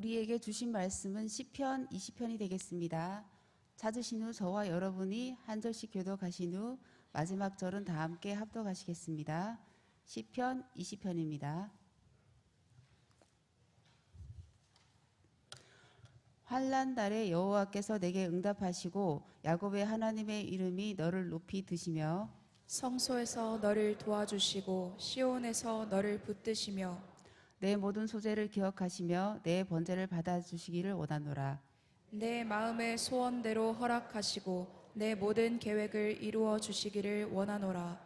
우리에게 주신 말씀은 시편 20편이 되겠습니다. 찾으신 후 저와 여러분이 한 절씩 교독하신 후 마지막 절은 다 함께 합독하시겠습니다. 시편 20편입니다. 환난 날에 여호와께서 내게 응답하시고 야곱의 하나님의 이름이 너를 높이 드시며 성소에서 너를 도와주시고 시온에서 너를 붙드시며 내 모든 소재를 기억하시며 내 번제를 받아주시기를 원하노라. 내 마음의 소원대로 허락하시고 내 모든 계획을 이루어 주시기를 원하노라.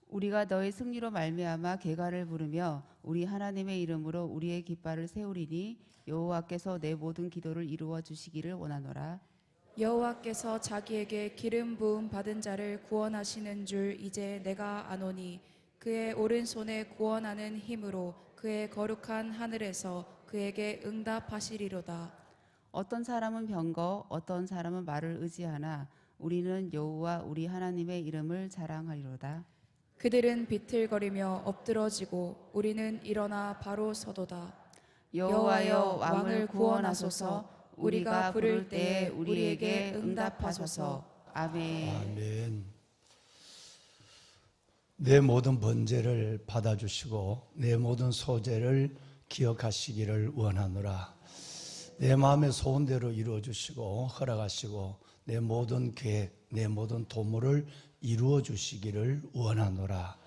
우리가 너의 승리로 말미암아 계가를 부르며 우리 하나님의 이름으로 우리의 깃발을 세우리니 여호와께서 내 모든 기도를 이루어 주시기를 원하노라. 여호와께서 자기에게 기름 부음 받은 자를 구원하시는 줄 이제 내가 아노니 그의 오른손에 구원하는 힘으로 그의 거룩한 하늘에서 그에게 응답하시리로다. 어떤 사람은 병거 어떤 사람은 말을 의지하나 우리는 여호와 우리 하나님의 이름을 자랑하리로다. 그들은 비틀거리며 엎드러지고 우리는 일어나 바로 서도다. 여호와여 왕을 구원하소서. 우리가 부를 때에 우리에게 응답하소서. 아멘. 아멘. 내 모든 번제를 받아주시고 내 모든 소재를 기억하시기를 원하노라. 내 마음의 소원대로 이루어주시고 허락하시고 내 모든 계획, 내 모든 도모를 이루어주시기를 원하노라.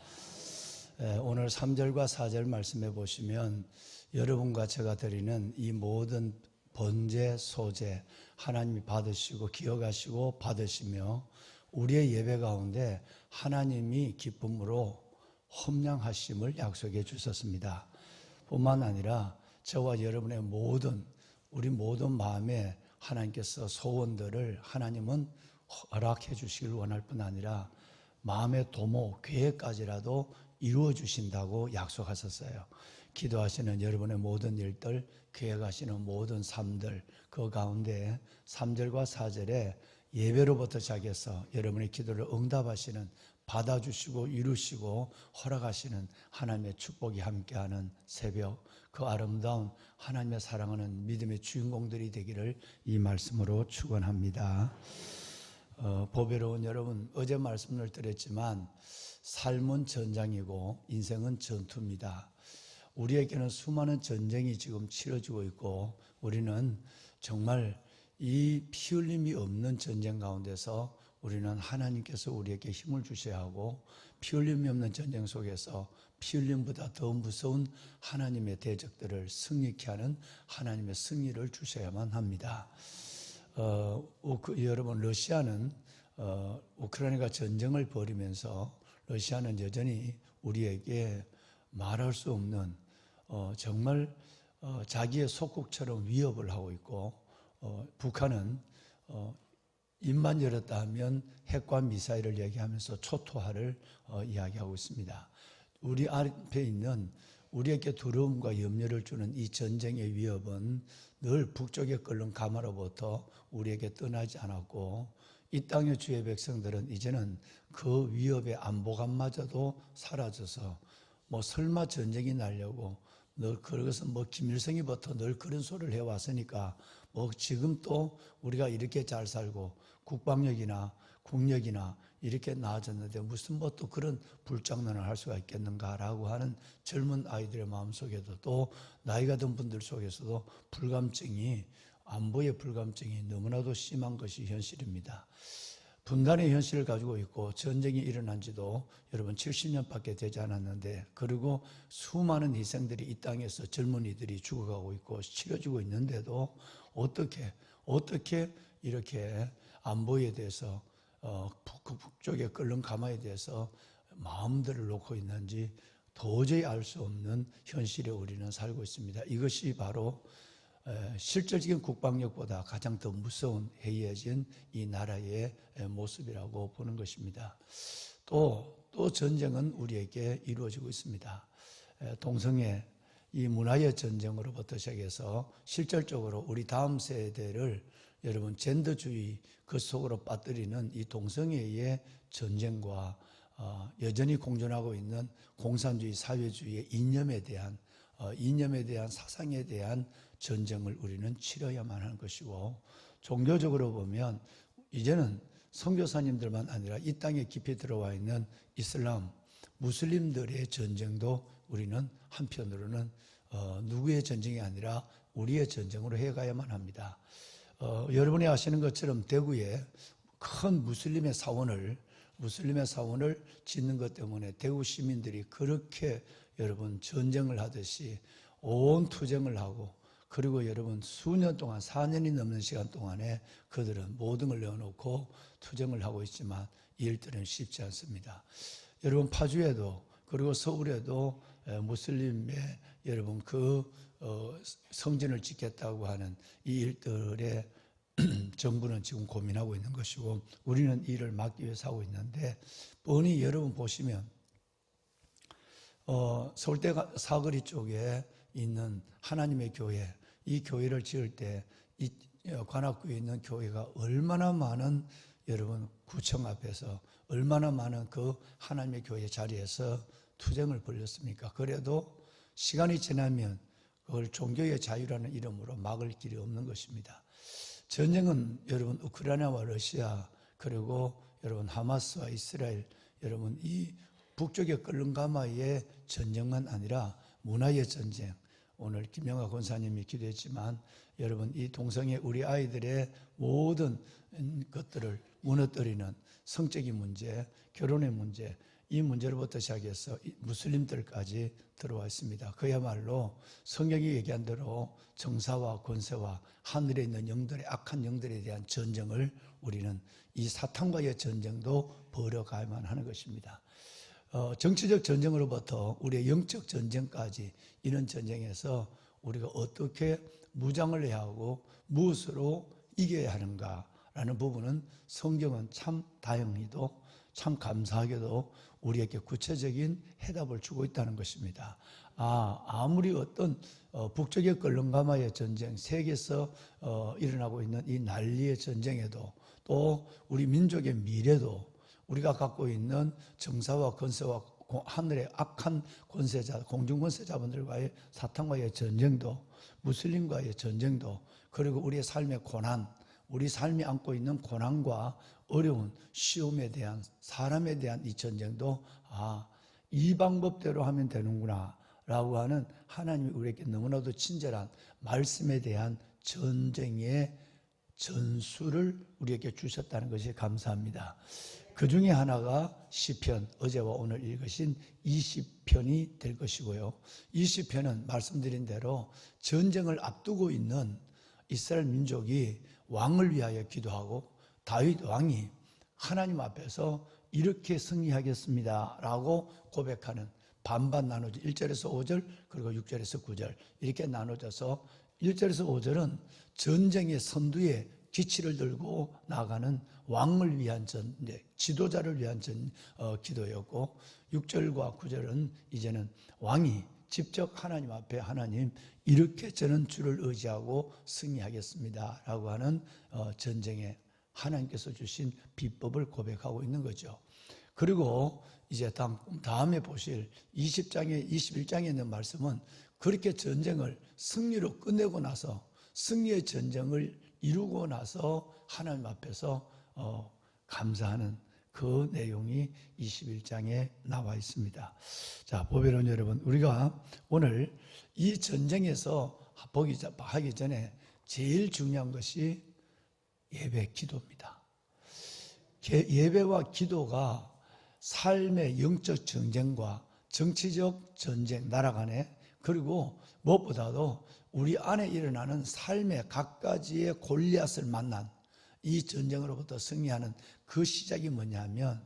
오늘 3절과 4절 말씀해 보시면 여러분과 제가 드리는 이 모든 번제, 소제 하나님이 받으시고 기억하시고 받으시며 우리의 예배 가운데 하나님이 기쁨으로 험량하심을 약속해 주셨습니다. 뿐만 아니라 저와 여러분의 우리 모든 마음에 하나님께서 소원들을 하나님은 허락해 주시길 원할 뿐 아니라 마음의 도모, 계획까지라도 이루어 주신다고 약속하셨어요. 기도하시는 여러분의 모든 일들, 계획하시는 모든 삶들, 그 가운데 3절과 4절에 예배로부터 시작해서 여러분의 기도를 응답하시는, 받아주시고 이루시고 허락하시는 하나님의 축복이 함께하는 새벽, 그 아름다운 하나님의 사랑하는 믿음의 주인공들이 되기를 이 말씀으로 축원합니다. 보배로운 여러분, 어제 말씀을 드렸지만 삶은 전장이고 인생은 전투입니다. 우리에게는 수많은 전쟁이 지금 치러지고 있고 우리는 정말 이 피 흘림이 없는 전쟁 가운데서 우리는 하나님께서 우리에게 힘을 주셔야 하고 피 흘림이 없는 전쟁 속에서 피 흘림보다 더 무서운 하나님의 대적들을 승리케 하는 하나님의 승리를 주셔야만 합니다. 여러분, 러시아는 우크라이나가 전쟁을 벌이면서 러시아는 여전히 우리에게 말할 수 없는 정말 자기의 속국처럼 위협을 하고 있고 북한은 입만 열었다 하면 핵과 미사일을 얘기하면서 초토화를 이야기하고 있습니다. 우리 앞에 있는 우리에게 두려움과 염려를 주는 이 전쟁의 위협은 늘 북쪽에 끓는 가마로부터 우리에게 떠나지 않았고 이 땅의 주의 백성들은 이제는 그 위협의 안보감마저도 사라져서 설마 전쟁이 나려고 늘 그것은 김일성이부터 늘 그런 소리를 해왔으니까 지금 또 우리가 이렇게 잘 살고 국방력이나 국력이나 이렇게 나아졌는데 무슨 또 그런 불장난을 할 수가 있겠는가라고 하는 젊은 아이들의 마음속에도 또 나이가 든 분들 속에서도 안보의 불감증이 너무나도 심한 것이 현실입니다. 분단의 현실을 가지고 있고 전쟁이 일어난 지도 여러분 70년밖에 되지 않았는데 그리고 수많은 희생들이 이 땅에서 젊은이들이 죽어가고 있고 치러지고 있는데도 어떻게 이렇게 안보에 대해서 북쪽에 끓는 가마에 대해서 마음들을 놓고 있는지 도저히 알 수 없는 현실에 우리는 살고 있습니다. 이것이 바로 실질적인 국방력보다 가장 더 무서운 해이해진 이 나라의 모습이라고 보는 것입니다. 또 전쟁은 우리에게 이루어지고 있습니다. 동성애, 이 문화의 전쟁으로부터 시작해서 실질적으로 우리 다음 세대를 여러분 젠더주의 그 속으로 빠뜨리는 이 동성애의 전쟁과 여전히 공존하고 있는 공산주의 사회주의의 이념에 대한 사상에 대한 전쟁을 우리는 치러야만 하는 것이고, 종교적으로 보면 이제는 선교사님들만 아니라 이 땅에 깊이 들어와 있는 이슬람, 무슬림들의 전쟁도 우리는 한편으로는 누구의 전쟁이 아니라 우리의 전쟁으로 해가야만 합니다. 여러분이 아시는 것처럼 대구에 큰 무슬림의 사원을 짓는 것 때문에 대구 시민들이 그렇게 여러분 전쟁을 하듯이 온 투쟁을 하고, 그리고 여러분 수년 동안 4년이 넘는 시간 동안에 그들은 모든 걸 내어놓고 투쟁을 하고 있지만 이 일들은 쉽지 않습니다. 여러분 파주에도 그리고 서울에도 무슬림의 여러분 성전을 짓겠다고 하는 이 일들에 정부는 지금 고민하고 있는 것이고, 우리는 이를 막기 위해서 하고 있는데, 뻔히 여러분 보시면 서울대 사거리 쪽에 있는 하나님의 교회, 이 교회를 지을 때 이 관악구에 있는 교회가 얼마나 많은 여러분 구청 앞에서 얼마나 많은 그 하나님의 교회 자리에서 투쟁을 벌였습니까? 그래도 시간이 지나면 그걸 종교의 자유라는 이름으로 막을 길이 없는 것입니다. 전쟁은 여러분 우크라이나와 러시아, 그리고 여러분 하마스와 이스라엘, 여러분 이 북쪽의 끓는 가마의 전쟁만 아니라 문화의 전쟁. 오늘 김영하 권사님이 기도했지만 여러분 이 동성애 우리 아이들의 모든 것들을 무너뜨리는 성적인 문제, 결혼의 문제, 이 문제로부터 시작해서 무슬림들까지 들어와 있습니다. 그야말로 성경이 얘기한 대로 정사와 권세와 하늘에 있는 영들의 악한 영들에 대한 전쟁을 우리는 이 사탄과의 전쟁도 벌여가야만 하는 것입니다. 정치적 전쟁으로부터 우리의 영적 전쟁까지 이런 전쟁에서 우리가 어떻게 무장을 해야 하고 무엇으로 이겨야 하는가라는 부분은 성경은 참 다행히도 참 감사하게도 우리에게 구체적인 해답을 주고 있다는 것입니다. 아무리 어떤 북쪽의 끓는가마의 전쟁, 세계에서 일어나고 있는 이 난리의 전쟁에도, 또 우리 민족의 미래도, 우리가 갖고 있는 정사와 권세와 하늘의 악한 권세자, 공중권세자분들과의 사탄과의 전쟁도, 무슬림과의 전쟁도, 그리고 우리의 삶의 고난, 우리 삶이 안고 있는 고난과 어려운 시험에 대한, 사람에 대한 이 전쟁도 이 방법대로 하면 되는구나 라고 하는 하나님이 우리에게 너무나도 친절한 말씀에 대한 전쟁의 전수를 우리에게 주셨다는 것이 감사합니다. 그 중에 하나가 시편, 어제와 오늘 읽으신 20편이 될 것이고요. 20편은 말씀드린 대로 전쟁을 앞두고 있는 이스라엘 민족이 왕을 위하여 기도하고, 다윗 왕이 하나님 앞에서 이렇게 승리하겠습니다 라고 고백하는, 반반 나눠져 1절에서 5절 그리고 6절에서 9절 이렇게 나눠져서 1절에서 5절은 전쟁의 선두에 기치를 들고 나가는 왕을 위한 지도자를 위한 기도였고, 6절과 9절은 이제는 왕이 직접 하나님 앞에 하나님 이렇게 저는 주를 의지하고 승리하겠습니다 라고 하는 전쟁에 하나님께서 주신 비법을 고백하고 있는 거죠. 그리고 이제 다음에 보실 20장에 21장에 있는 말씀은 그렇게 전쟁을 승리로 끝내고 나서, 승리의 전쟁을 이루고 나서 하나님 앞에서 감사하는 그 내용이 21장에 나와 있습니다. 자, 보배로운 여러분, 우리가 오늘 이 전쟁에서 하기 전에 제일 중요한 것이 예배, 기도입니다. 예배와 기도가 삶의 영적 전쟁과 정치적 전쟁, 나라 간에, 그리고 무엇보다도 우리 안에 일어나는 삶의 각가지의 골리앗을 만난 이 전쟁으로부터 승리하는 그 시작이 뭐냐면,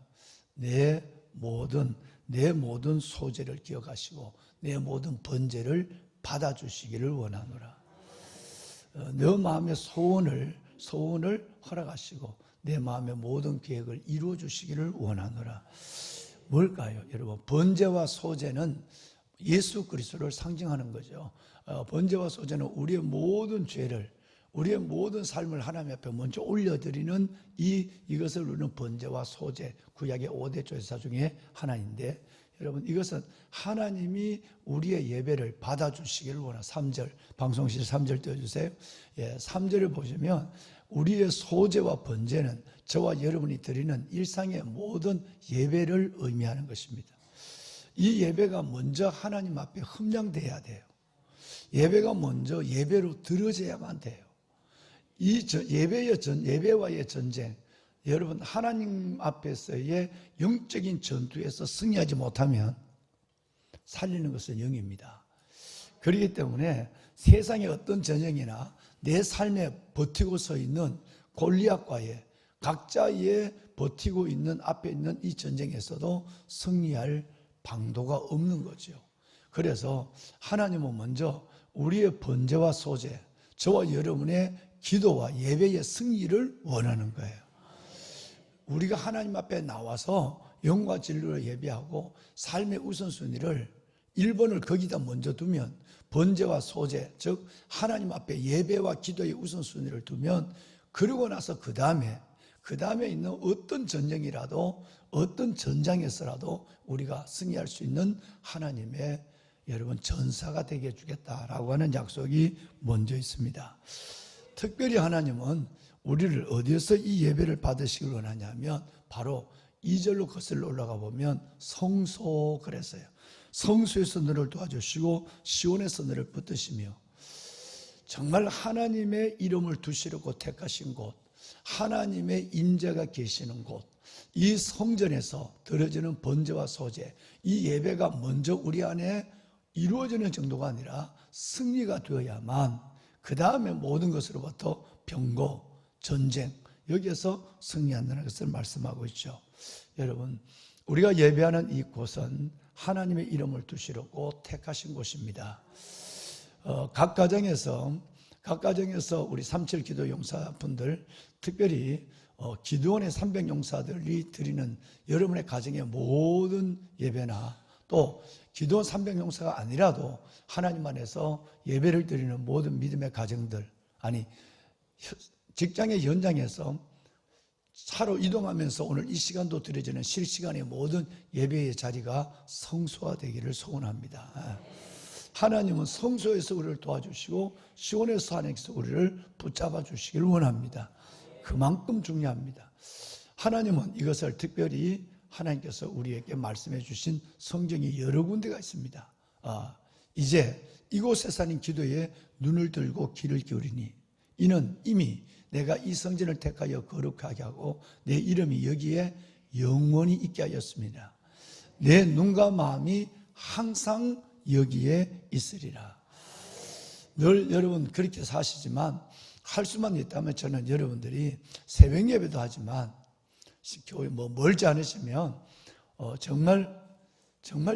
내 모든 소재를 기억하시고 내 모든 번제를 받아주시기를 원하노라. 내 마음의 소원을 허락하시고 내 마음의 모든 계획을 이루어 주시기를 원하노라. 뭘까요? 여러분, 번제와 소제는 예수 그리스도를 상징하는 거죠. 번제와 소제는 우리의 모든 죄를, 우리의 모든 삶을 하나님 앞에 먼저 올려드리는 이것을 우리는 번제와 소제, 구약의 5대 제사 중에 하나인데, 여러분, 이것은 하나님이 우리의 예배를 받아주시기를 원하는 3절, 방송실 3절 띄워주세요. 예, 3절을 보시면 우리의 소제와 번제는 저와 여러분이 드리는 일상의 모든 예배를 의미하는 것입니다. 이 예배가 먼저 하나님 앞에 흠양돼야 돼요. 예배가 먼저 예배로 들어져야만 돼요. 이 예배와의 전쟁, 여러분 하나님 앞에서의 영적인 전투에서 승리하지 못하면 살리는 것은 영입니다. 그렇기 때문에 세상의 어떤 전쟁이나 내 삶에 버티고 서 있는 골리앗과의 각자의 버티고 있는 앞에 있는 이 전쟁에서도 승리할 방도가 없는 거죠. 그래서 하나님은 먼저 우리의 번제와 소제, 저와 여러분의 기도와 예배의 승리를 원하는 거예요. 우리가 하나님 앞에 나와서 영과 진리로 예배하고 삶의 우선순위를 1번을 거기다 먼저 두면, 번제와 소제, 즉 하나님 앞에 예배와 기도의 우선순위를 두면, 그러고 나서 그 다음에 있는 어떤 전쟁이라도 어떤 전장에서라도 우리가 승리할 수 있는 하나님의 여러분 전사가 되게 해주겠다라고 하는 약속이 먼저 있습니다. 특별히 하나님은 우리를 어디에서 이 예배를 받으시길 원하냐면 바로 2절로 거슬러 올라가 보면 성소 그랬어요. 성소에서 너를 도와주시고 시온에서 너를 붙드시며, 정말 하나님의 이름을 두시려고 택하신 곳, 하나님의 임재가 계시는 곳, 이 성전에서 드려지는 번제와 소제, 이 예배가 먼저 우리 안에 이루어지는 정도가 아니라 승리가 되어야만 그 다음에 모든 것으로부터 병고, 전쟁, 여기에서 승리한다는 것을 말씀하고 있죠. 여러분, 우리가 예배하는 이 곳은 하나님의 이름을 두시려고 택하신 곳입니다. 각 가정에서 우리 37 기도 용사분들, 특별히 기도원의 300 용사들이 드리는 여러분의 가정의 모든 예배나, 또 기도원 300 용사가 아니라도 하나님 안에서 예배를 드리는 모든 믿음의 가정들, 아니 직장의 현장에서 차로 이동하면서 오늘 이 시간도 드려지는 실시간의 모든 예배의 자리가 성소화되기를 소원합니다. 하나님은 성소에서 우리를 도와주시고 시온에서 하나님께서 우리를 붙잡아 주시기를 원합니다. 그만큼 중요합니다. 하나님은 이것을 특별히 하나님께서 우리에게 말씀해 주신 성경이 여러 군데가 있습니다. 이제 이곳에 사는 기도에 눈을 들고 귀를 기울이니 이는 이미 내가 이 성전을 택하여 거룩하게 하고 내 이름이 여기에 영원히 있게 하였습니다. 내 눈과 마음이 항상 여기에 있으리라. 늘 여러분 그렇게 사시지만 할 수만 있다면 저는 여러분들이 새벽 예배도 하지만 교회 멀지 않으시면 정말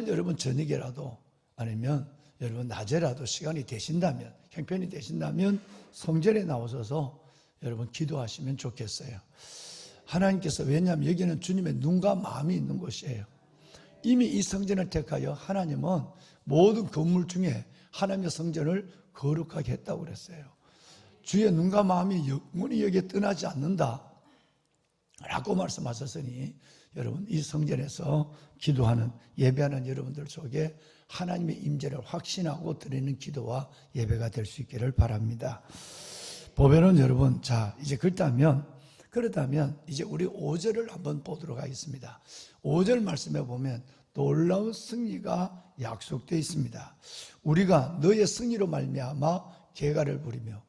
여러분 저녁이라도 아니면 여러분 낮에라도 시간이 되신다면, 형편이 되신다면 성전에 나오셔서 여러분 기도하시면 좋겠어요. 하나님께서, 왜냐하면 여기는 주님의 눈과 마음이 있는 곳이에요. 이미 이 성전을 택하여 하나님은 모든 건물 중에 하나님의 성전을 거룩하게 했다고 그랬어요. 주의 눈과 마음이 영원히 여기에 떠나지 않는다 라고 말씀하셨으니, 여러분 이 성전에서 기도하는, 예배하는 여러분들 속에 하나님의 임재를 확신하고 드리는 기도와 예배가 될 수 있기를 바랍니다. 보면은 여러분, 자 이제 그렇다면 이제 우리 5절을 한번 보도록 하겠습니다. 5절 말씀에 보면 놀라운 승리가 약속되어 있습니다. 우리가 너의 승리로 말미암아 계가를 부리며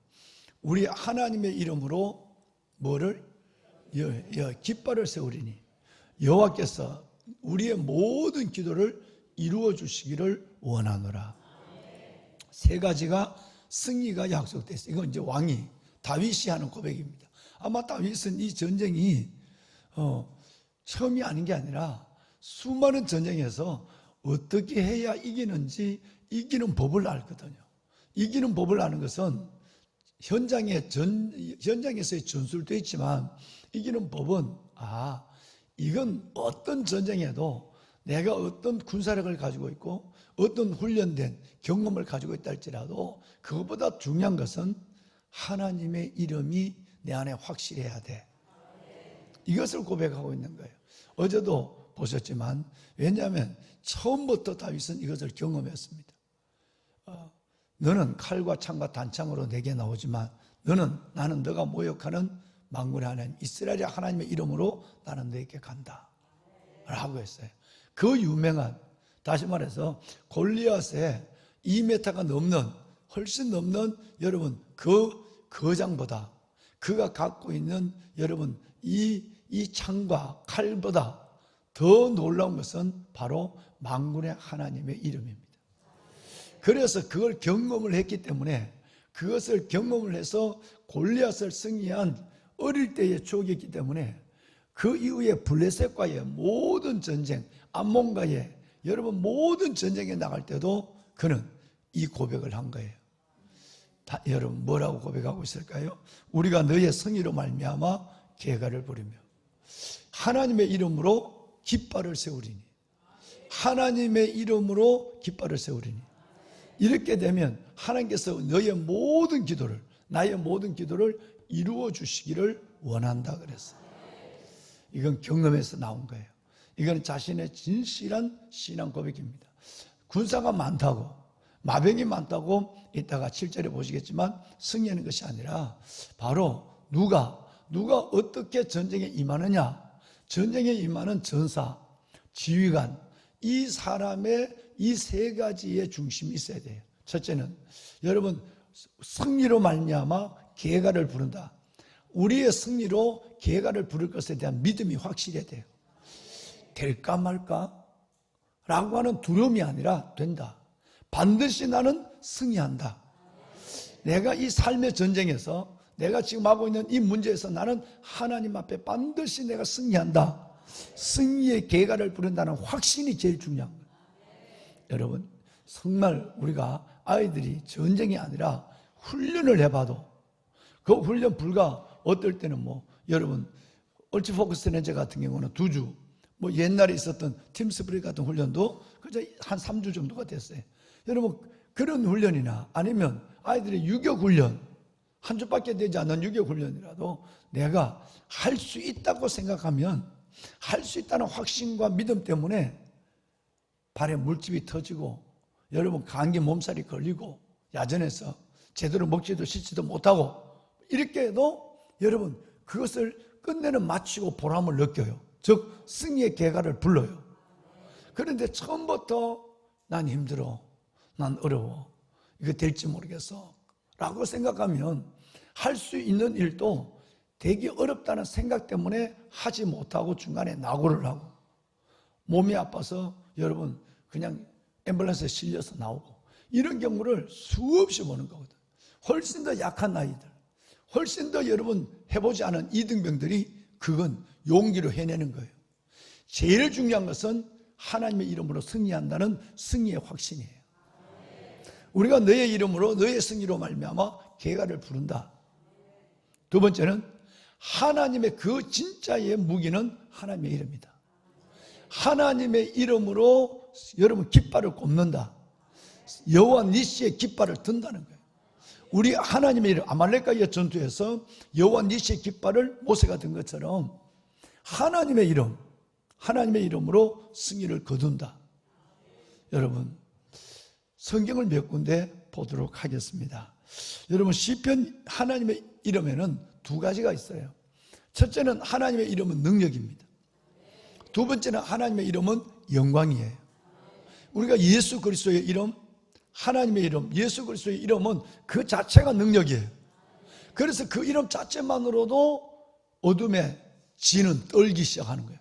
우리 하나님의 이름으로 뭐를 깃발을 세우리니 여호와께서 우리의 모든 기도를 이루어 주시기를 원하노라. 세 가지가 승리가 약속되어 있어요. 이건 이제 왕이 다윗이 하는 고백입니다. 아마 다윗은 이 전쟁이 처음이 아닌 게 아니라 수많은 전쟁에서 어떻게 해야 이기는지 이기는 법을 알거든요. 이기는 법을 아는 것은 현장에서의 전술도 있지만 이기는 법은 이건 어떤 전쟁에도 내가 어떤 군사력을 가지고 있고 어떤 훈련된 경험을 가지고 있다 할지라도 그것보다 중요한 것은 하나님의 이름이 내 안에 확실해야 돼. 이것을 고백하고 있는 거예요. 어제도 보셨지만, 왜냐하면 처음부터 다윗은 이것을 경험했습니다. 너는 칼과 창과 단창으로 내게 나오지만 나는 너가 모욕하는 만군의 하나님 이스라엘의 하나님의 이름으로 나는 너에게 간다 라고 했어요. 그 유명한, 다시 말해서 골리앗의 2m가 넘는, 훨씬 넘는 여러분 그 거장보다, 그가 갖고 있는 여러분 이 창과 칼보다 더 놀라운 것은 바로 만군의 하나님의 이름입니다. 그래서 그걸 경험을 했기 때문에, 그것을 경험을 해서 골리앗을 승리한 어릴 때의 추억이었기 때문에, 그 이후에 블레셋과의 모든 전쟁, 암몬과의 여러분 모든 전쟁에 나갈 때도 그는 이 고백을 한 거예요. 여러분 뭐라고 고백하고 있을까요? 우리가 너의 성의로 말미암아 계가를 부리며 하나님의 이름으로 깃발을 세우리니, 하나님의 이름으로 깃발을 세우리니. 이렇게 되면 하나님께서 너의 모든 기도를, 나의 모든 기도를 이루어 주시기를 원한다 그랬어요. 이건 경험에서 나온 거예요. 이건 자신의 진실한 신앙 고백입니다. 군사가 많다고, 마병이 많다고 이따가 7절에 보시겠지만 승리하는 것이 아니라, 바로 누가 어떻게 전쟁에 임하느냐, 전쟁에 임하는 전사, 지휘관, 이 사람의 이 세 가지의 중심이 있어야 돼요. 첫째는 여러분 승리로 말미암아 계가를 부른다. 우리의 승리로 계가를 부를 것에 대한 믿음이 확실해야 돼요. 될까 말까? 라고 하는 두려움이 아니라 된다. 반드시 나는 승리한다. 내가 이 삶의 전쟁에서, 내가 지금 하고 있는 이 문제에서 나는 하나님 앞에 반드시 내가 승리한다. 승리의 계가를 부른다는 확신이 제일 중요한 거예요. 여러분 정말 우리가 아이들이 전쟁이 아니라 훈련을 해봐도, 그 훈련 불과 어떨 때는 여러분 얼치포크스 렌저 같은 경우는 2주, 옛날에 있었던 팀스프리 같은 훈련도 그저 한 3주 정도가 됐어요. 여러분 그런 훈련이나 아니면 아이들의 유격 훈련, 한 주밖에 되지 않는 유격 훈련이라도 내가 할 수 있다고 생각하면, 할 수 있다는 확신과 믿음 때문에 발에 물집이 터지고, 여러분 감기 몸살이 걸리고, 야전에서 제대로 먹지도 씻지도 못하고, 이렇게 해도 여러분 그것을 끝내는 마치고 보람을 느껴요. 즉 승리의 계가를 불러요. 그런데 처음부터 난 힘들어, 난 어려워, 이거 될지 모르겠어 라고 생각하면 할 수 있는 일도 되게 어렵다는 생각 때문에 하지 못하고 중간에 낙오를 하고, 몸이 아파서 여러분 그냥 앰뷸런스에 실려서 나오고, 이런 경우를 수없이 보는 거거든. 훨씬 더 약한 아이들, 훨씬 더 여러분 해보지 않은 이등병들이 그건 용기로 해내는 거예요. 제일 중요한 것은 하나님의 이름으로 승리한다는 승리의 확신이에요. 우리가 너의 이름으로, 너의 승리로 말미암아 계가를 부른다. 두 번째는 하나님의 그 진짜의 무기는 하나님의 이름이다. 하나님의 이름으로 여러분 깃발을 꼽는다. 여호와 니시의 깃발을 든다는 거예요. 우리 하나님의 이름, 아말렉과의 전투에서 여호와 니시의 깃발을 모세가 든 것처럼 하나님의 이름, 하나님의 이름으로 승리를 거둔다. 여러분 성경을 몇 군데 보도록 하겠습니다. 여러분 시편 하나님의 이름에는 두 가지가 있어요. 첫째는 하나님의 이름은 능력입니다. 두 번째는 하나님의 이름은 영광이에요. 우리가 예수 그리스도의 이름, 하나님의 이름, 예수 그리스도의 이름은 그 자체가 능력이에요. 그래서 그 이름 자체만으로도 어둠에 지는 떨기 시작하는 거예요.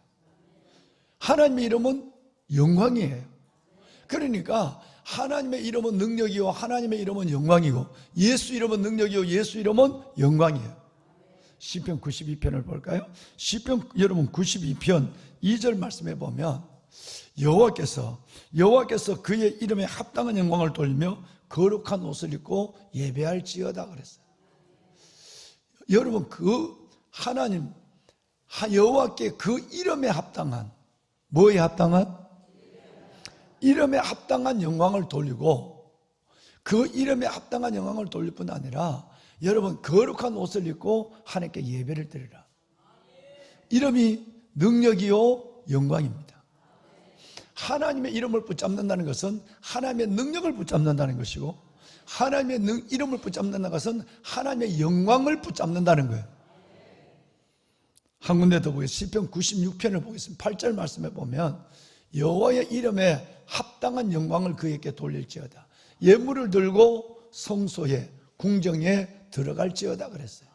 하나님의 이름은 영광이에요. 그러니까 하나님의 이름은 능력이요, 하나님의 이름은 영광이고, 예수 이름은 능력이요, 예수 이름은 영광이에요. 시편 92편을 볼까요? 시편 여러분 92편 2절 말씀해 보면 여호와께서 그의 이름에 합당한 영광을 돌리며 거룩한 옷을 입고 예배할지어다 그랬어요. 여러분 그 하나님 여호와께 그 이름에 합당한, 뭐에 합당한? 이름에 합당한 영광을 돌리고, 그 이름에 합당한 영광을 돌릴 뿐 아니라 여러분 거룩한 옷을 입고 하나님께 예배를 드리라. 이름이 능력이요 영광입니다. 하나님의 이름을 붙잡는다는 것은 하나님의 능력을 붙잡는다는 것이고, 하나님의 이름을 붙잡는다는 것은 하나님의 영광을 붙잡는다는 거예요. 한 군데 더 보겠습니다. 시편 96편을 보겠습니다. 8절 말씀에 보면 여호와의 이름에 합당한 영광을 그에게 돌릴지어다. 예물을 들고 성소에 궁정에 들어갈지어다 그랬어요.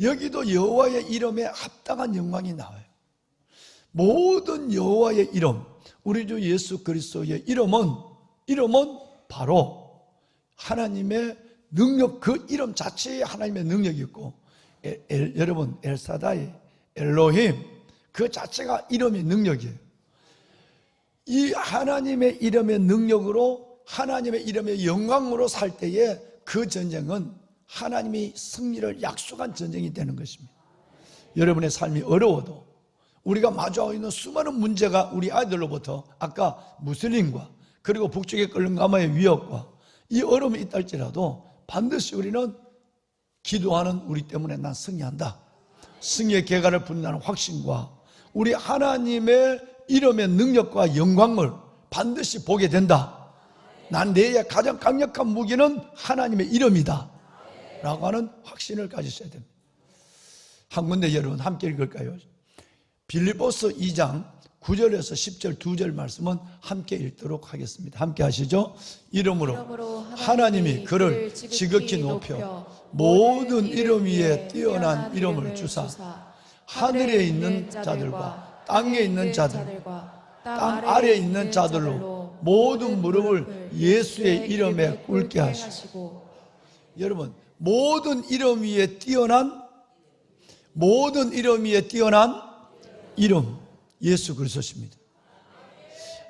여기도 여호와의 이름에 합당한 영광이 나와요. 모든 여호와의 이름, 우리 주 예수 그리스도의 이름은 바로 하나님의 능력, 그 이름 자체에 하나님의 능력이 있고, 여러분 엘사다이, 엘로힘 그 자체가 이름의 능력이에요. 이 하나님의 이름의 능력으로, 하나님의 이름의 영광으로 살 때에 그 전쟁은 하나님이 승리를 약속한 전쟁이 되는 것입니다. 여러분의 삶이 어려워도, 우리가 마주하고 있는 수많은 문제가 우리 아이들로부터 아까 무슬림과 그리고 북쪽의 끌림가마의 위협과 이 어려움이 있다 할지라도 반드시 우리는 기도하는 우리 때문에 난 승리한다, 승리의 계가를 분다는 확신과 우리 하나님의 이름의 능력과 영광을 반드시 보게 된다. 난 내의 가장 강력한 무기는 하나님의 이름이다 라고 하는 확신을 가지셔야 됩니다. 한 군데 여러분 함께 읽을까요? 빌립보서 2장 9절에서 10절 2절 말씀은 함께 읽도록 하겠습니다. 함께 하시죠. 이름으로 하나님이 그를 지극히 높여 모든 이름 위에 뛰어난 이름을 주사 하늘에 있는 자들과 땅에 있는 자들, 땅 아래에 있는 자들로 모든 무릎을 예수의 이름에 꿇게 하시고. 여러분, 모든 이름 위에 뛰어난 이름 예수 그리스도십니다.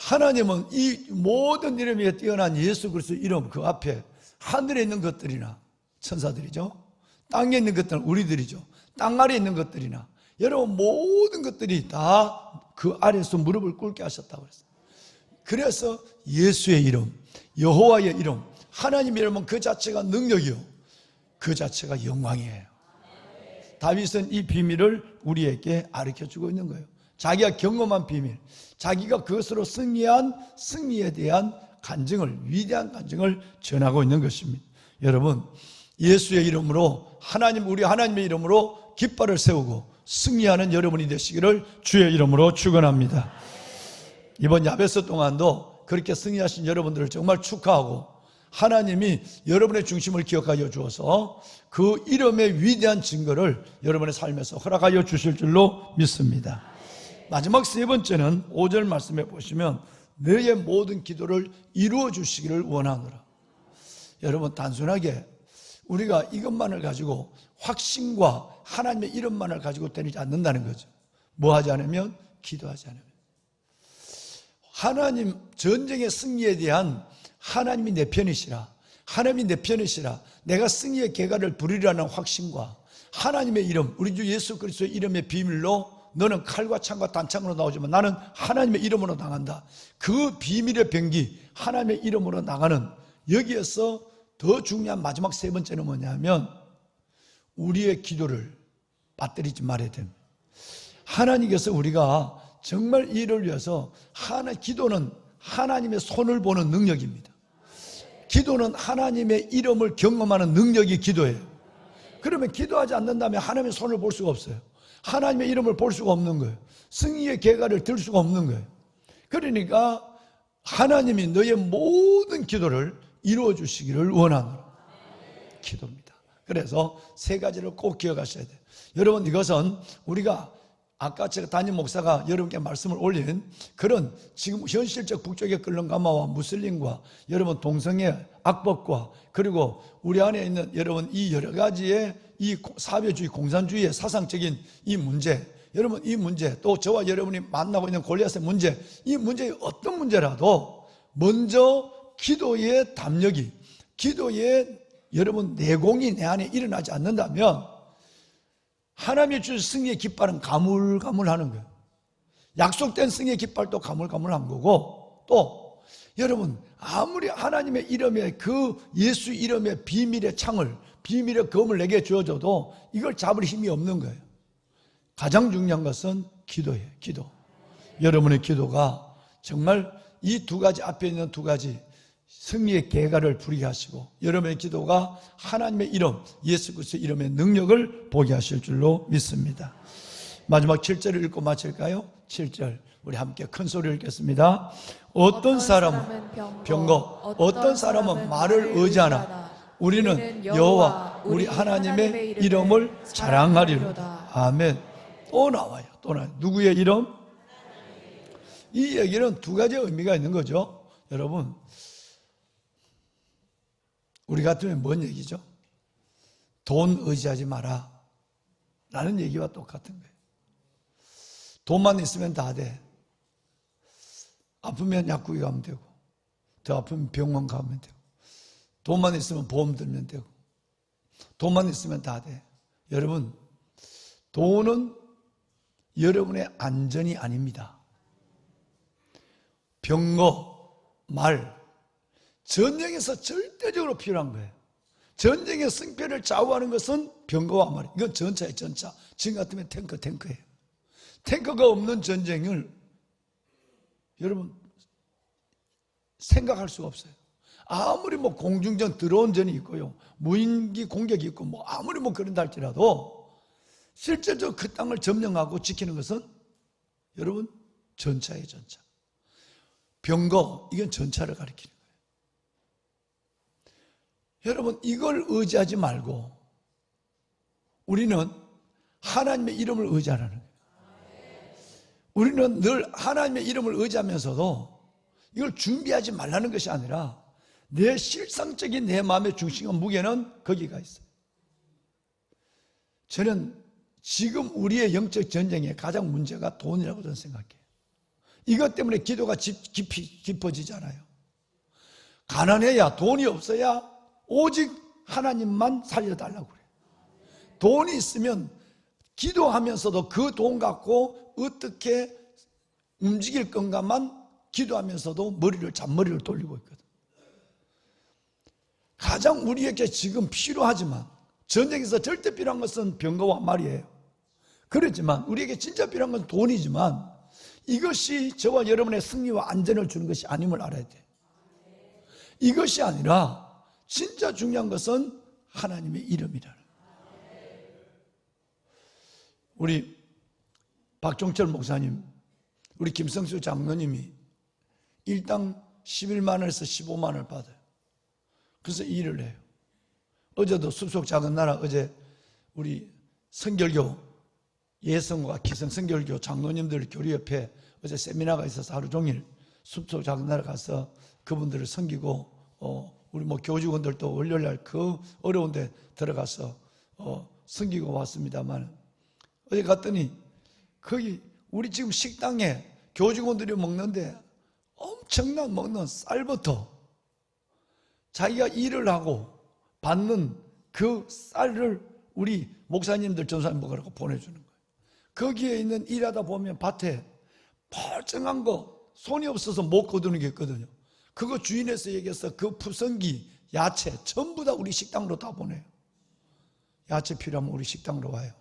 하나님은 이 모든 이름 위에 뛰어난 예수 그리스도 이름 그 앞에 하늘에 있는 것들이나 천사들이죠, 땅에 있는 것들은 우리들이죠, 땅 아래에 있는 것들이나 여러분 모든 것들이 다 그 아래에서 무릎을 꿇게 하셨다고 그랬어요. 그래서 예수의 이름, 여호와의 이름, 하나님의 이름은 그 자체가 능력이요, 그 자체가 영광이에요. 다윗은 이 비밀을 우리에게 가르쳐주고 있는 거예요. 자기가 경험한 비밀, 자기가 그것으로 승리한 승리에 대한 간증을, 위대한 간증을 전하고 있는 것입니다. 여러분, 예수의 이름으로 우리 하나님의 이름으로 깃발을 세우고 승리하는 여러분이 되시기를 주의 이름으로 축원합니다. 이번 야베스 동안도 그렇게 승리하신 여러분들을 정말 축하하고, 하나님이 여러분의 중심을 기억하여 주어서 그 이름의 위대한 증거를 여러분의 삶에서 허락하여 주실 줄로 믿습니다. 마지막 세 번째는 5절 말씀에 보시면 너의 모든 기도를 이루어 주시기를 원하노라. 여러분, 단순하게 우리가 이것만을 가지고 확신과 하나님의 이름만을 가지고 되지 않는다는 거죠. 뭐 하지 않으면? 기도하지 않으면. 하나님 전쟁의 승리에 대한 하나님이 내 편이시라, 하나님이 내 편이시라, 내가 승리의 계가를 부리라는 확신과 하나님의 이름, 우리 주 예수 그리스도의 이름의 비밀로 너는 칼과 창과 단창으로 나오지만 나는 하나님의 이름으로 나간다. 그 비밀의 병기, 하나님의 이름으로 나가는, 여기에서 더 중요한 마지막 세 번째는 뭐냐면 우리의 기도를 빠뜨리지 말아야 됩니다. 하나님께서 우리가 정말 이를 위해서 기도는 하나님의 손을 보는 능력입니다. 기도는 하나님의 이름을 경험하는 능력이 기도예요. 그러면 기도하지 않는다면 하나님의 손을 볼 수가 없어요. 하나님의 이름을 볼 수가 없는 거예요. 승리의 계가를 들 수가 없는 거예요. 그러니까 하나님이 너의 모든 기도를 이루어 주시기를 원하노라. 기도입니다. 그래서 세 가지를 꼭 기억하셔야 돼요. 여러분, 이것은 우리가 아까 제가 담임 목사가 여러분께 말씀을 올린 그런 지금 현실적 북쪽의 끌림가마와 무슬림과 여러분 동성애 악법과 그리고 우리 안에 있는 여러분 이 여러 가지의 이 사회주의 공산주의의 사상적인 이 문제, 여러분 이 문제, 또 저와 여러분이 만나고 있는 골리앗의 문제, 이 문제의 어떤 문제라도 먼저 기도의 담력이, 기도의 여러분 내공이 내 안에 일어나지 않는다면 하나님이 주신 승리의 깃발은 가물가물하는 거예요. 약속된 승리의 깃발도 가물가물한 거고, 또 여러분 아무리 하나님의 이름에 그 예수 이름의 비밀의 창을, 비밀의 검을 내게 주어줘도 이걸 잡을 힘이 없는 거예요. 가장 중요한 것은 기도예요. 기도. 여러분의 기도가 정말 이 두 가지 앞에 있는 두 가지 승리의 계가를 부리게 하시고 여러분의 기도가 하나님의 이름 예수 그리스도의 이름의 능력을 보게 하실 줄로 믿습니다. 마지막 7절을 읽고 마칠까요? 7절 우리 함께 큰 소리를 읽겠습니다. 어떤 사람은 병거, 어떤 사람은 말을 의지하나 우리는 여호와 우리 하나님의 이름을 자랑하리로다. 아멘. 또 나와요. 또 나와요. 누구의 이름? 이 얘기는 두 가지 의미가 있는 거죠. 여러분, 우리 같으면 뭔 얘기죠? 돈 의지하지 마라 라는 얘기와 똑같은 거예요. 돈만 있으면 다 돼. 아프면 약국에 가면 되고, 더 아프면 병원 가면 되고, 돈만 있으면 보험 들면 되고, 돈만 있으면 다 돼. 여러분, 돈은 여러분의 안전이 아닙니다. 병거, 말, 전쟁에서 절대적으로 필요한 거예요. 전쟁의 승패를 좌우하는 것은 병거와 말. 이건 전차예요, 전차. 지금 같으면 탱크예요. 탱크가 없는 전쟁을 여러분 생각할 수가 없어요. 아무리 뭐 공중전, 드론전이 있고요, 무인기 공격이 있고, 뭐 아무리 뭐 그런다 할지라도 실제적으로 그 땅을 점령하고 지키는 것은 여러분 전차예요, 전차. 병거, 이건 전차를 가리키는 거예요. 여러분, 이걸 의지하지 말고 우리는 하나님의 이름을 의지하라는 거예요. 우리는 늘 하나님의 이름을 의지하면서도 이걸 준비하지 말라는 것이 아니라 내 실상적인 내 마음의 중심과 무게는 거기가 있어요. 저는 지금 우리의 영적 전쟁의 가장 문제가 돈이라고 저는 생각해요. 이것 때문에 기도가 깊어지잖아요. 가난해야, 돈이 없어야 오직 하나님만 살려달라고 그래요. 돈이 있으면 기도하면서도 그 돈 갖고 어떻게 움직일 건가만 기도하면서도 잔머리를 돌리고 있거든. 가장 우리에게 지금 필요하지만, 전쟁에서 절대 필요한 것은 병거와 말이에요. 그렇지만 우리에게 진짜 필요한 건 돈이지만 이것이 저와 여러분의 승리와 안전을 주는 것이 아님을 알아야 돼. 이것이 아니라 진짜 중요한 것은 하나님의 이름이라는 거예요. 우리 박종철 목사님, 우리 김성수 장로님이 일당 11만 원에서 15만 원을 받아요. 그래서 일을 해요. 어제도 숲속 작은 나라, 어제 우리 성결교 예성과 기성 성결교 장로님들 교류협회 어제 세미나가 있어서 하루 종일 숲속 작은 나라 가서 그분들을 섬기고, 우리 뭐 교직원들도 월요일날 그 어려운 데 들어가서 섬기고 왔습니다만, 어제 갔더니 거기 우리 지금 식당에 교직원들이 먹는데 엄청난 먹는 쌀부터 자기가 일을 하고 받는 그 쌀을 우리 목사님들 전사님 먹으라고 보내주는 거예요. 거기에 있는 일하다 보면 밭에 멀쩡한 거 손이 없어서 못 거두는 게 있거든요. 그거 주인에서 얘기해서 그 푸성기, 야채 전부 다 우리 식당으로 다 보내요. 야채 필요하면 우리 식당으로 와요.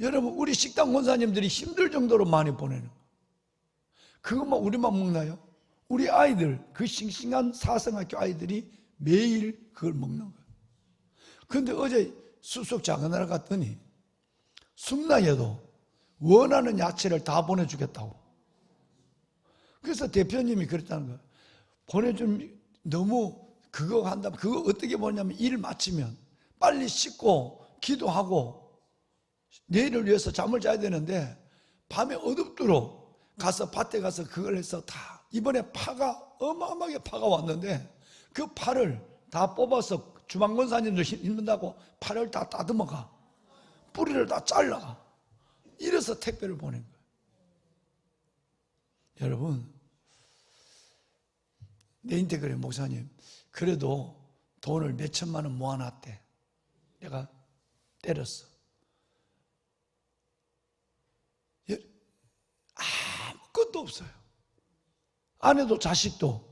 여러분, 우리 식당 원사님들이 힘들 정도로 많이 보내는 거예요. 그것만 우리만 먹나요? 우리 아이들, 그 싱싱한 사성학교 아이들이 매일 그걸 먹는 거예요. 그런데 어제 숲속 작은 나라 갔더니 숨나에도 원하는 야채를 다 보내주겠다고. 그래서 대표님이 그랬다는 거예요. 보내주면 너무 그거 한다면, 그거 어떻게 보냐면 일 마치면 빨리 씻고 기도하고 내일을 위해서 잠을 자야 되는데 밤에 어둡도록 가서 밭에 가서 그걸 해서 다, 이번에 파가 어마어마하게 파가 왔는데 그 파를 다 뽑아서 주방권사님들 힘든다고 파를 다 다듬어가, 뿌리를 다 잘라가, 이래서 택배를 보낸 거예요. 여러분, 내한테 그래, 목사님 그래도 돈을 몇 천만 원 모아놨대. 내가 때렸어. 아무것도 없어요. 아내도 자식도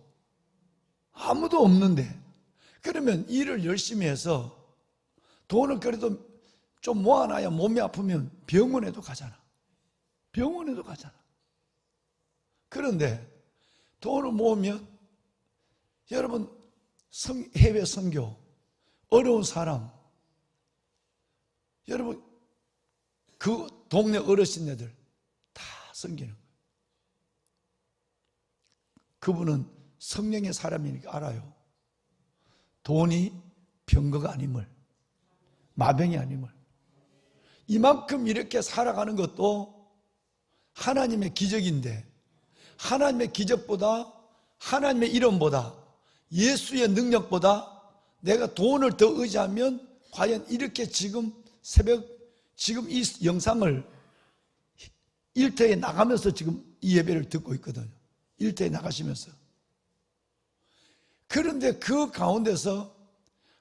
아무도 없는데, 그러면 일을 열심히 해서 돈을 그래도 좀 모아놔야 몸이 아프면 병원에도 가잖아. 병원에도 가잖아. 그런데 돈을 모으면 여러분 해외 선교, 어려운 사람, 여러분 그 동네 어르신네들 다 섬기는 거예요. 그분은 성령의 사람이니까 알아요. 돈이 병거가 아님을, 마병이 아님을. 이만큼 이렇게 살아가는 것도 하나님의 기적인데, 하나님의 기적보다, 하나님의 이름보다, 예수의 능력보다 내가 돈을 더 의지하면 과연 이렇게 지금 지금 이 영상을 일터에 나가면서 지금 이 예배를 듣고 있거든요. 일터에 나가시면서. 그런데 그 가운데서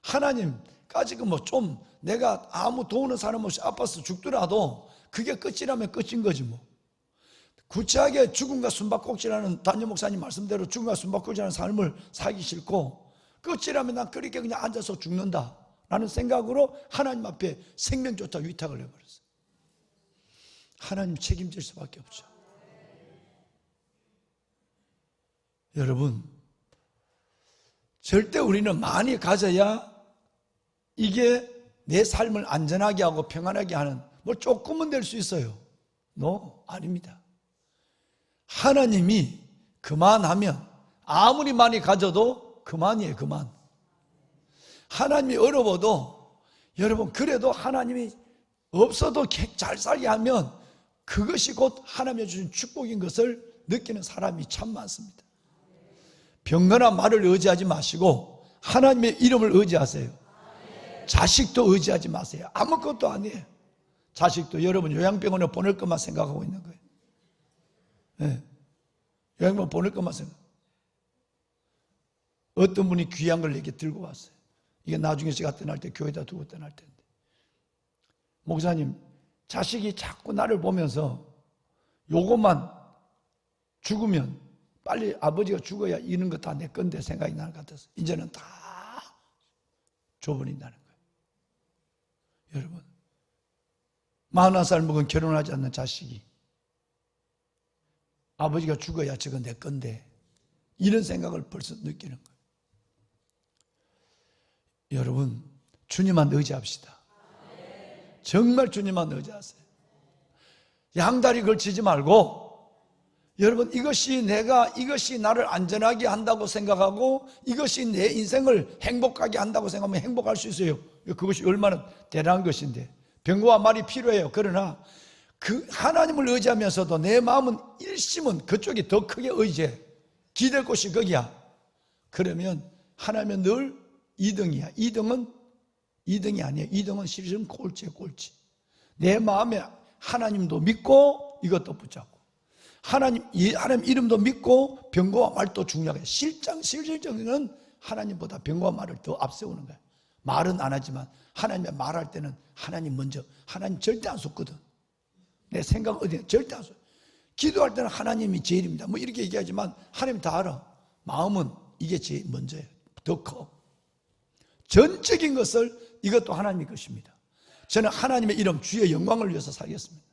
하나님까지 뭐 좀 내가 아무 도우는 사람 없이 아파서 죽더라도 그게 끝이라면 끝인 거지 뭐. 구체하게 죽음과 숨바꼭질하는 담임 목사님 말씀대로 죽음과 숨바꼭질하는 삶을 살기 싫고 끝이라면 난 그렇게 그냥 앉아서 죽는다 라는 생각으로 하나님 앞에 생명조차 위탁을 해버렸어요. 하나님 책임질 수밖에 없죠. 여러분, 절대 우리는 많이 가져야 이게 내 삶을 안전하게 하고 평안하게 하는 뭐 조금은 될 수 있어요. 아닙니다. 하나님이 그만하면 아무리 많이 가져도 그만이에요. 그만. 하나님이 어려워도 여러분 그래도 하나님이 없어도 잘 살게 하면 그것이 곧 하나님이 주신 축복인 것을 느끼는 사람이 참 많습니다. 병거나 말을 의지하지 마시고 하나님의 이름을 의지하세요. 자식도 의지하지 마세요. 아무것도 아니에요. 자식도 여러분 요양병원에 보낼 것만 생각하고 있는 거예요. 네. 요양병원 보낼 것만 생각. 어떤 분이 귀한 걸 이렇게 들고 왔어요. 이게 나중에 제가 떠날 때 교회에다 두고 떠날 텐데, 목사님 자식이 자꾸 나를 보면서 요것만 죽으면 빨리 아버지가 죽어야 이런 거 다 내 건데 생각이 나는 것 같아서 이제는 다 줘버린다는 거예요. 여러분 41살 먹은 결혼하지 않는 자식이 아버지가 죽어야 저거 내 건데 이런 생각을 벌써 느끼는 거예요. 여러분 주님만 의지합시다. 정말 주님만 의지하세요. 양다리 걸치지 말고 여러분 이것이 나를 안전하게 한다고 생각하고 이것이 내 인생을 행복하게 한다고 생각하면 행복할 수 있어요. 그것이 얼마나 대단한 것인데 병거와 말이 필요해요. 그러나 그 하나님을 의지하면서도 내 마음은 일심은 그쪽이 더 크게 의지해. 기댈 곳이 거기야. 그러면 하나님은 늘 2등이야. 2등이 아니에요. 2등은 실은 꼴찌예요. 꼴찌. 내 마음에 하나님도 믿고 이것도 붙잡고 하나님 이름도 믿고 병거와 말도 중요하게 실질적인 하나님보다 병거와 말을 더 앞세우는 거예요. 말은 안 하지만 하나님의 말할 때는 하나님 먼저. 하나님 절대 안 속거든. 내 생각 어디에 절대 안 속. 기도할 때는 하나님이 제일입니다. 뭐 이렇게 얘기하지만 하나님 다 알아. 마음은 이게 제일 먼저예요. 더 커. 전적인 것을 이것도 하나님의 것입니다. 저는 하나님의 이름 주의 영광을 위해서 살겠습니다.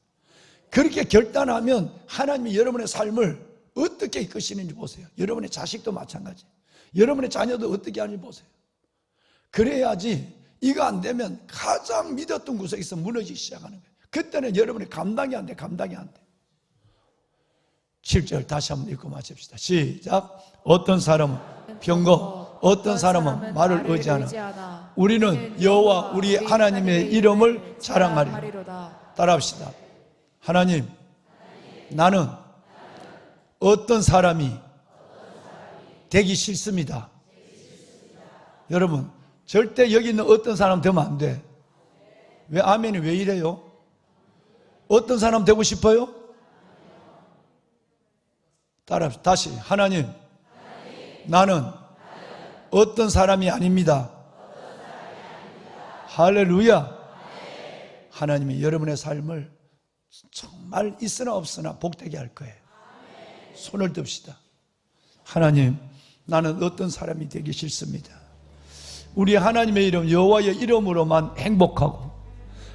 그렇게 결단하면 하나님이 여러분의 삶을 어떻게 이끄시는지 보세요. 여러분의 자식도 마찬가지. 여러분의 자녀도 어떻게 하는지 보세요. 그래야지 이거 안 되면 가장 믿었던 구석에서 무너지기 시작하는 거예요. 그때는 여러분이 감당이 안 돼. 7절 다시 한번 읽고 마칩시다. 시작. 어떤 사람은 병거, 어떤 사람은 말을 의지하나 우리는 여호와 우리 하나님의 이름을 자랑하리로다. 따라합시다. 하나님, 나는 어떤 사람이 되기 싫습니다. 여러분 절대 여기 있는 어떤 사람 되면 안 돼. 왜 아멘이 왜 이래요? 어떤 사람 되고 싶어요? 따라합시다. 다시. 하나님, 나는 어떤 사람이 아닙니다. 할렐루야. 하나님이 여러분의 삶을 정말 있으나 없으나 복되게 할 거예요. 손을 듭시다. 하나님, 나는 어떤 사람이 되기 싫습니다. 우리 하나님의 이름 여호와의 이름으로만 행복하고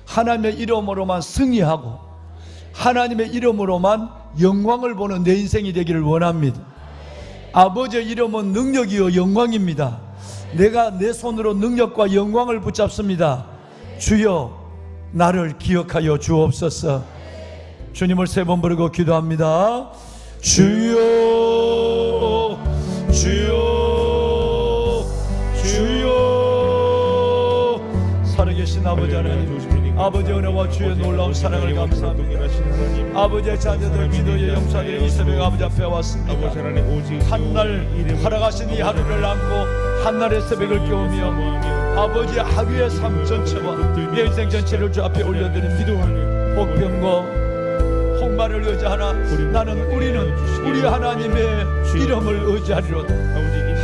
하나님의 이름으로만 승리하고 하나님의 이름으로만 영광을 보는 내 인생이 되기를 원합니다. 아버지의 이름은 능력이요 영광입니다. 내가 내 손으로 능력과 영광을 붙잡습니다. 주여 나를 기억하여 주옵소서. 주님을 3번 부르고 기도합니다. 주여 주여 주여. 살아계신 아버지 하나님, 아버지 은혜와 주의 놀라운 사랑을 감사합니다. 아버지의 자녀들 기도의 용사들이 이 새벽 아버지 앞에 왔습니다. 한날 살아가신 이 하루를 안고 한날의 새벽을 깨우며 아버지 하루의 삶 전체와 내 인생 전체를 주 앞에 올려드립니다. 복병과 홍마를 의지하나 우리는 우리 하나님의 이름을 의지하리로다.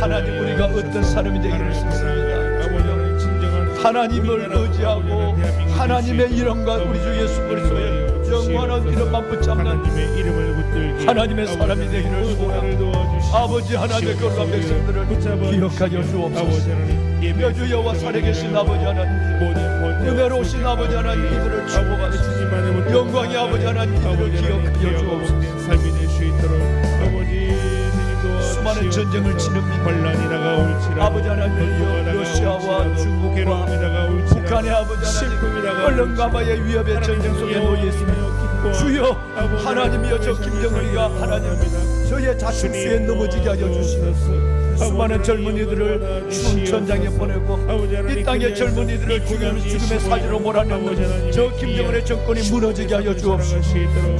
하나님, 우리가 어떤 사람이 되기를 싶습니다. 하나님을 의지하고 하나님의 이름과 우리 주 예수 그리스도의 영원한 이름만 붙잡는 하나님의 사람이 되기를 소원합니다. 아버지 하나님의 거룩한 백성들을 기억하여 주옵소서. 여주 여호와 살아계신 아버지 하나님, 은혜로우신 아버지 하나님, 이들을 축복하소서. 영광의 아버지 하나님, 이들을 기억하여 주옵소서. 수많은 전쟁을 치릅니다. 아버지 하나님, 러시아와 중국과 북한의 아버지 하나님, 얼른가마의 위협의 전쟁 속에 놓여 있습니다. 주여 하나님이여, 저 김정은이가 하나님 저의 자충수에 넘어지게 하여 주시옵소서. 수많은 젊은이들을 추운 전장에 보내고 이 땅의 젊은이들을 죽음의 사지로 몰아넣는 저 김정은의 정권이 무너지게 하여 주옵소서.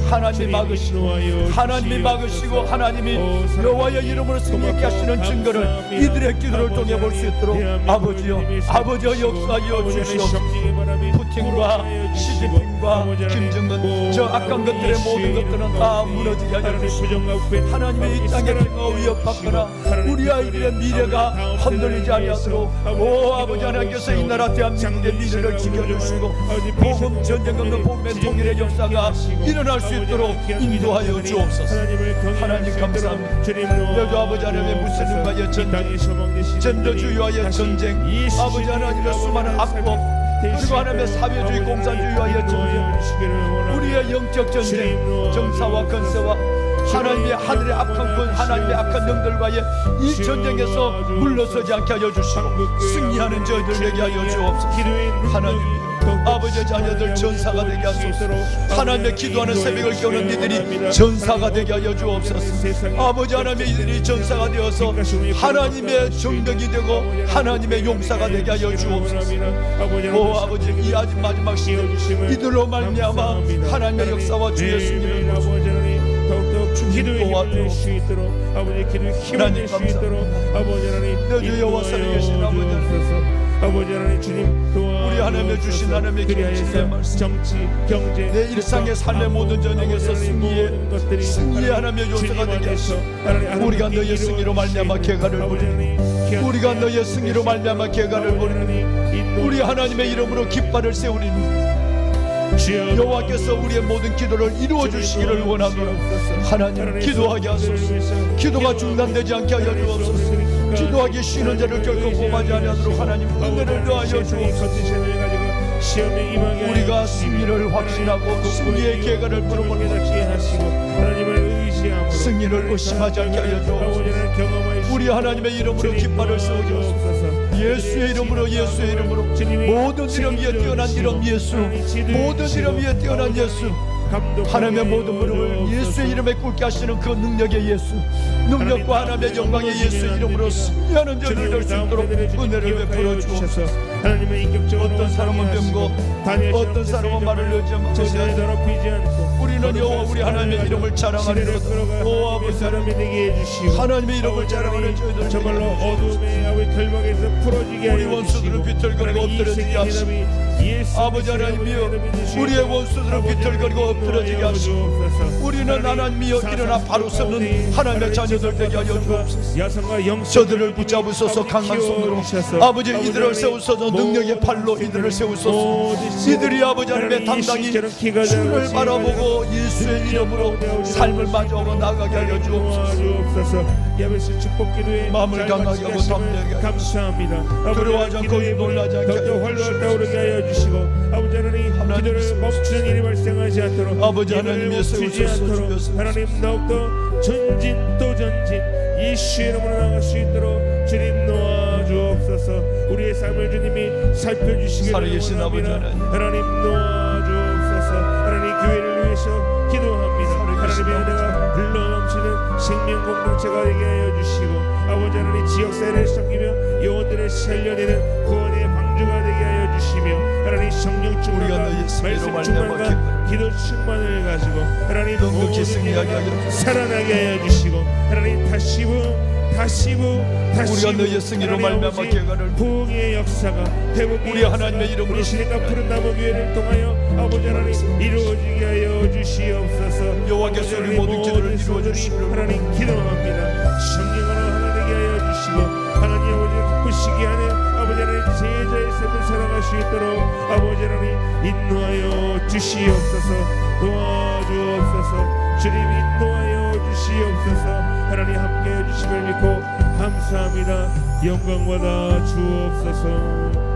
하나님이 막으시고 하나님이 여호와의 이름으로 승리케 하시는 증거를 이들의 기도를 통해 볼 수 있도록 아버지여 역사하여 주시옵소서. 푸틴과 시진핑과 김정은, 저 악한 것들의 모든 것들은 다 무너지게 하여 주시옵소서. 하나님의 이 땅의 평화가 위협받거나 우리 아이들의 미래가 흔들리지 아니하도록 오 아버지 하나님께서 이 나라 대한민국의 미래를 지켜주시고 복음 전쟁 없는 복음의 통일의 역사가 일어날 수 있도록 인도하여 주옵소서. 하나님 감사합니다. 여주 아버지 하나님의 무슬림과의 전쟁, 전도주의와의 전쟁, 아버지 하나님의 수많은 악법, 그리고 하나님의 사회주의 공산주의와의 전쟁, 우리의 영적 전쟁, 정사와 건세와 하나님의 하늘의 악한 군, 하나님의 악한 영들과의 이 전쟁에서 물러서지 않게 하여 주시고 승리하는 저희들 되게 하여 주옵소서. 하나님, 아버지의 자녀들 전사가 되게 하소서. 하나님의 기도하는 새벽을 깨우는 이들이 전사가 되게 하여 주옵소서. 아버지 하나님의 이들이 전사가 되어서 하나님의 정덕이 되고 하나님의 용사가 되게 하여 주옵소서. 오 아버지, 이 아직 마지막 시간 이들로 말미암아 하나님의 역사와 주의 승리를 기도에 힘을 수 있도록 아버지, 기도에 힘을 낼 수 있도록 아버지 하나님, 여주 여호와 살아계신 아버지 하나님, 주님 도와 우리 하나님의 주신 하나님의 기도의 말씀, 정치, 경제, 내 일상의 삶의 모든 전쟁에서 승리의 하나님의 요소가 되게 하시고 우리가 너의 승리로 말미암아 개가를 부리니, 우리가 너의 승리로 말미암아 개가를 부리니, 우리 하나님의 이름으로 깃발을 세우리니 여호와께서 우리의 모든 기도를 이루어 주시기를 원하노라. 하나님, 기도하게 하소서. 기도가 중단되지 않게 하여 주옵소서. 기도하기 쉬는 자를 결코 범하지 아니하도록 하나님 은혜를 더하여 주옵소서. 우리가 승리를 확신하고 승리의 계가를 부르고 승리를 의심하지 않게 하여 주옵소서. 우리 하나님의 이름으로 깃발을 세워주옵소서. 예수의 이름으로 모든 이름 위에 뛰어난 이름 예수, 모든 이름 위에 뛰어난 예수, 하나님의 모든 무릎을 예수의 이름에 꿇게 하시는 그 능력의 예수, 능력과 하나님의 영광의 예수의 이름으로 승리하는 자를 될 수 있도록 은혜를 베풀어 주옵소서. 어떤 사람은 병고 어떤 사람은 말을 의지하고 우리는 여호와 우리 하나님의 이름을 자랑하리로다. 오 아버지 하나님의 이름을 자랑하는 저희들 정말로 어둠의 결박에서 풀어지게 우리 원수들을 비틀거리고 엎드려지게 하시고 아버지 하나님이여 우리의 원수들을 비틀거리고 엎드려지게 하시고 우리는 하나님이여 일어나 바로 서는 하나님의 자녀들 되게 하여 주옵소서. 저들을 붙잡으소서. 강한 손으로 아버지 이들을 세우소서. 능력의 팔로 이들을 세우소서. 이들이 아버지 하나님의 당당히 주를 바라보고 예수의 이름으로 삶을 마주하고 나가게 하여 주옵소서. 마음을 강하게 하고 담대하게 감사합니다. 두려워하지 않고 놀라지 않게 하여 주시고 아버지 하나님 하나님 기도를 멈추는 일이 발생하지 않도록 아버지 하나님 멈추지 예수께서 않도록 주셔서 하나님 더욱더 전진 또 전진 예수의 이름으로 나갈 수 있도록 주님 도와주옵소서. 우리의 삶을 주님이 살펴주시기를 살아계신 아버지 원합니다. 하나님. 하나님 도와주옵소서. 하나님 교회를 위해서 기도합니다. 살아계신 하나님의 은혜가 흘러넘치는 생명 공동체가 되게 하여 주시고 아버지 하나님 지역사회를 섬기며 영혼들을 살려내는 구원의 방주가 되게 하여 주시며 하나님 성령 우리가 충만과 너의 승리로 말씀 충만과 말미암아 기도 충만을 가지고 하나님 넉넉히 모든 승리하게 하여 영혼을 주시고 살아나게 하여 주시고 하나님 다시 우리가 너의 승리로 말미암아 개관을 부흥의 역사가 회복의 우리 하나님의 이름으로 우리 시내가 푸른 나무 교회를 통하여 아버지 하나님 이루어지게 하여 주시옵소서. 여호와께서 우리 모든 기도를 이루어 주시기를 하나님 기도합니다. 성령으로 하나 되게 하여 주시고 하나님 아버지 기쁘시게 하는 아버지 하나님 제자의 삶을 살아갈 수 있도록 아버지 하나님 인도하여 주시옵소서. 도와주옵소서. 주님 인도하여 주시옵소서. 하나님 함께해 주심을 믿고 감사합니다. 영광 받아 주옵소서.